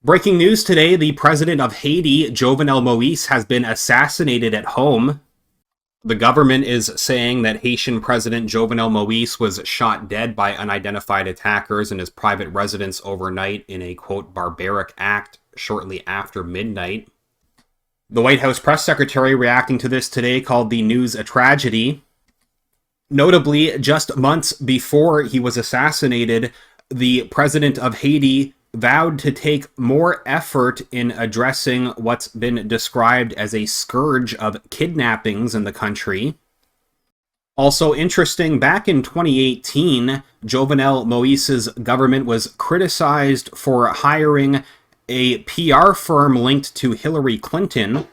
Breaking news today, the president of Haiti, Jovenel Moise, has been assassinated at home. The government is saying that Haitian President Jovenel Moise was shot dead by unidentified attackers in his private residence overnight in a, quote, barbaric act shortly after midnight. The White House press secretary reacting to this today called the news a tragedy. Notably, just months before he was assassinated, the president of Haiti vowed to take more effort in addressing what's been described as a scourge of kidnappings in the country. Also interesting, back in 2018, Jovenel Moise's government was criticized for hiring a PR firm linked to Hillary Clinton.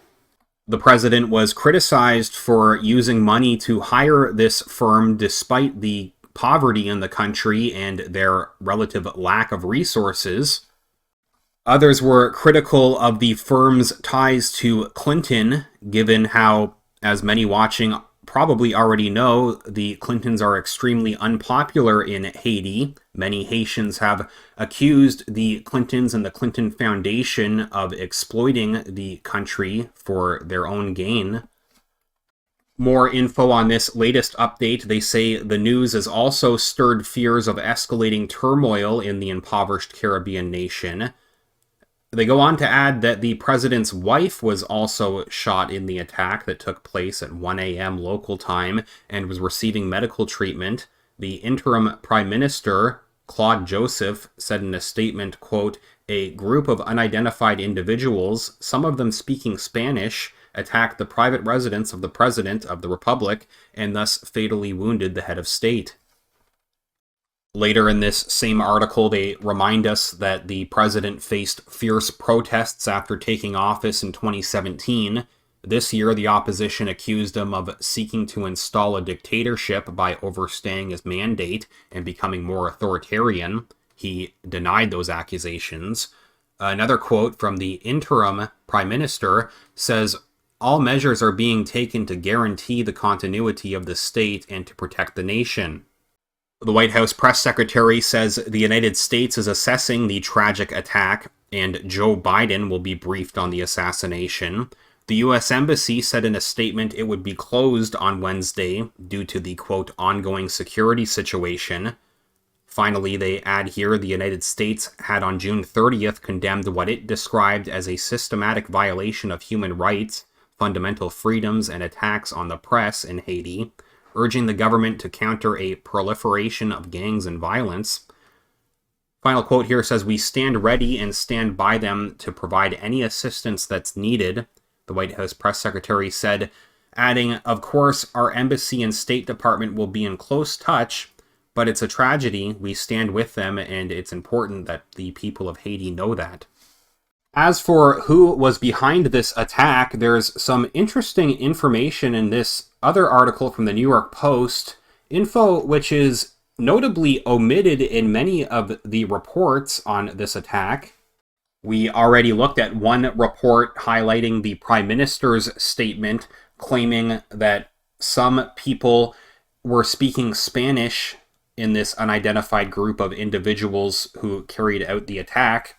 The president was criticized for using money to hire this firm despite the poverty in the country and their relative lack of resources. Others were critical of the firm's ties to Clinton, given how, as many watching probably already know, the Clintons are extremely unpopular in Haiti. Many Haitians have accused the Clintons and the Clinton Foundation of exploiting the country for their own gain. More info on this latest update. They say the news has also stirred fears of escalating turmoil in the impoverished Caribbean nation. They go on to add that the president's wife was also shot in the attack that took place at 1 a.m. local time and was receiving medical treatment. The interim prime minister, Claude Joseph, said in a statement, quote, "A group of unidentified individuals, some of them speaking Spanish, attacked the private residence of the President of the Republic and thus fatally wounded the head of state." Later in this same article, they remind us that the president faced fierce protests after taking office in 2017. This year, the opposition accused him of seeking to install a dictatorship by overstaying his mandate and becoming more authoritarian. He denied those accusations. Another quote from the interim prime minister says, "All measures are being taken to guarantee the continuity of the state and to protect the nation." The White House press secretary says the United States is assessing the tragic attack, and Joe Biden will be briefed on the assassination. The U.S. Embassy said in a statement it would be closed on Wednesday due to the, quote, ongoing security situation. Finally, they add here the United States had on June 30th condemned what it described as a systematic violation of human rights, fundamental freedoms, and attacks on the press in Haiti, urging the government to counter a proliferation of gangs and violence. Final quote here says, "We stand ready and stand by them to provide any assistance that's needed," the White House press secretary said, adding, "Of course, our embassy and State Department will be in close touch, but it's a tragedy. We stand with them, and it's important that the people of Haiti know that." As for who was behind this attack, there's some interesting information in this other article from the New York Post, info which is notably omitted in many of the reports on this attack. We already looked at one report highlighting the Prime Minister's statement claiming that some people were speaking Spanish in this unidentified group of individuals who carried out the attack.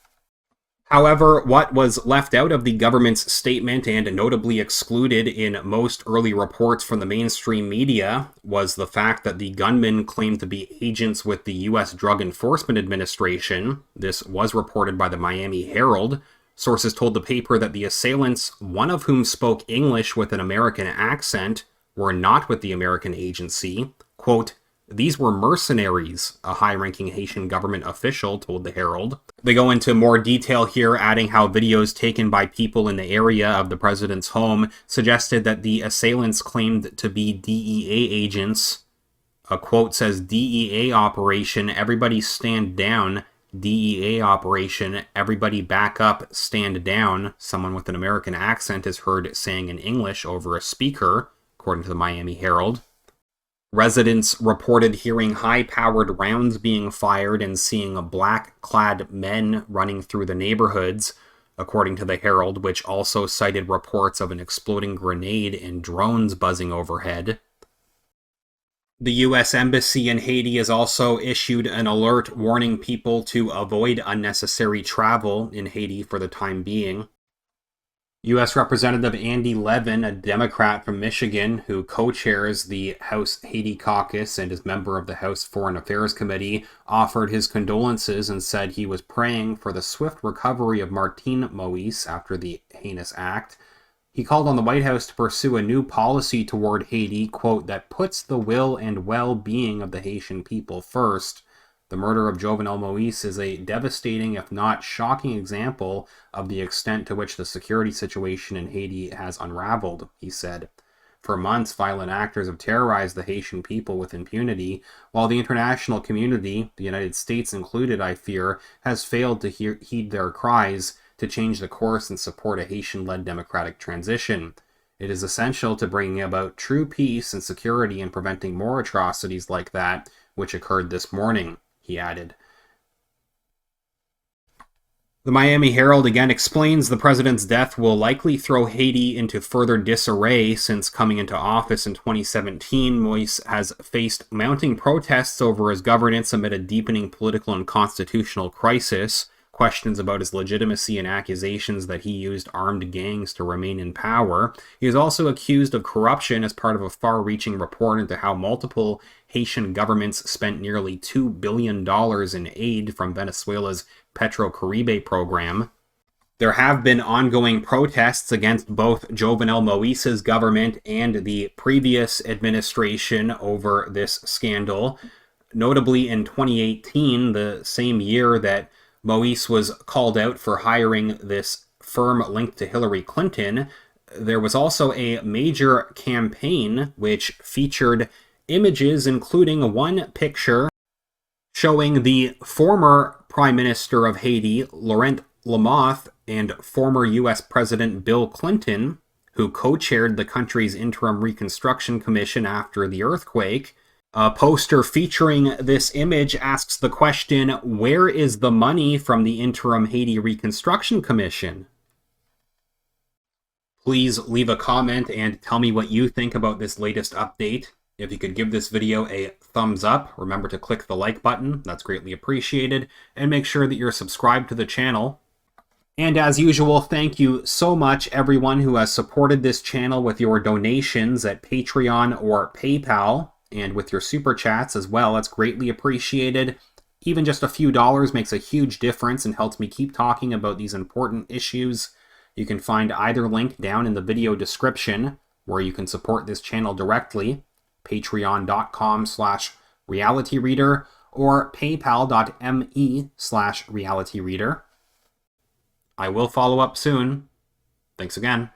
However, what was left out of the government's statement and notably excluded in most early reports from the mainstream media was the fact that the gunmen claimed to be agents with the U.S. Drug Enforcement Administration. This was reported by the Miami Herald. Sources told the paper that the assailants, one of whom spoke English with an American accent, were not with the American agency. Quote, "These were mercenaries," a high-ranking Haitian government official told the Herald. They go into more detail here, adding how videos taken by people in the area of the president's home suggested that the assailants claimed to be DEA agents. A quote says, "DEA operation, everybody stand down. DEA operation, everybody back up, stand down," someone with an American accent is heard saying in English over a speaker, according to the Miami Herald. Residents reported hearing high-powered rounds being fired and seeing black-clad men running through the neighborhoods, according to the Herald, which also cited reports of an exploding grenade and drones buzzing overhead. The U.S. Embassy in Haiti has also issued an alert warning people to avoid unnecessary travel in Haiti for the time being. U.S. Representative Andy Levin, a Democrat from Michigan who co-chairs the House Haiti Caucus and is member of the House Foreign Affairs Committee, offered his condolences and said he was praying for the swift recovery of Martin Moïse after the heinous act. He called on the White House to pursue a new policy toward Haiti, quote, that puts the will and well-being of the Haitian people first. The murder of Jovenel Moïse is a devastating, if not shocking, example of the extent to which the security situation in Haiti has unraveled, he said. For months, violent actors have terrorized the Haitian people with impunity, while the international community, the United States included, I fear, has failed to heed their cries to change the course and support a Haitian-led democratic transition. It is essential to bringing about true peace and security and preventing more atrocities like that which occurred this morning, he added. The Miami Herald again explains the president's death will likely throw Haiti into further disarray since coming into office in 2017. Moïse has faced mounting protests over his governance amid a deepening political and constitutional crisis. Questions about his legitimacy and accusations that he used armed gangs to remain in power. He is also accused of corruption as part of a far-reaching report into how multiple Haitian governments spent nearly $2 billion in aid from Venezuela's Petrocaribe program. There have been ongoing protests against both Jovenel Moïse's government and the previous administration over this scandal. Notably in 2018, the same year that Moïse was called out for hiring this firm linked to Hillary Clinton, there was also a major campaign which featured images, including one picture showing the former Prime Minister of Haiti, Laurent Lamothe, and former U.S. President Bill Clinton, who co-chaired the country's Interim Reconstruction Commission after the earthquake. A poster featuring this image asks the question, where is the money from the Interim Haiti Reconstruction Commission? Please leave a comment and tell me what you think about this latest update. If you could give this video a thumbs up, remember to click the like button, that's greatly appreciated, and make sure that you're subscribed to the channel. And as usual, thank you so much everyone who has supported this channel with your donations at Patreon or PayPal. And with your super chats as well, it's greatly appreciated. Even just a few dollars makes a huge difference and helps me keep talking about these important issues. You can find either link down in the video description where you can support this channel directly, patreon.com/realityreader or paypal.me/realityreader. I will follow up soon. Thanks again.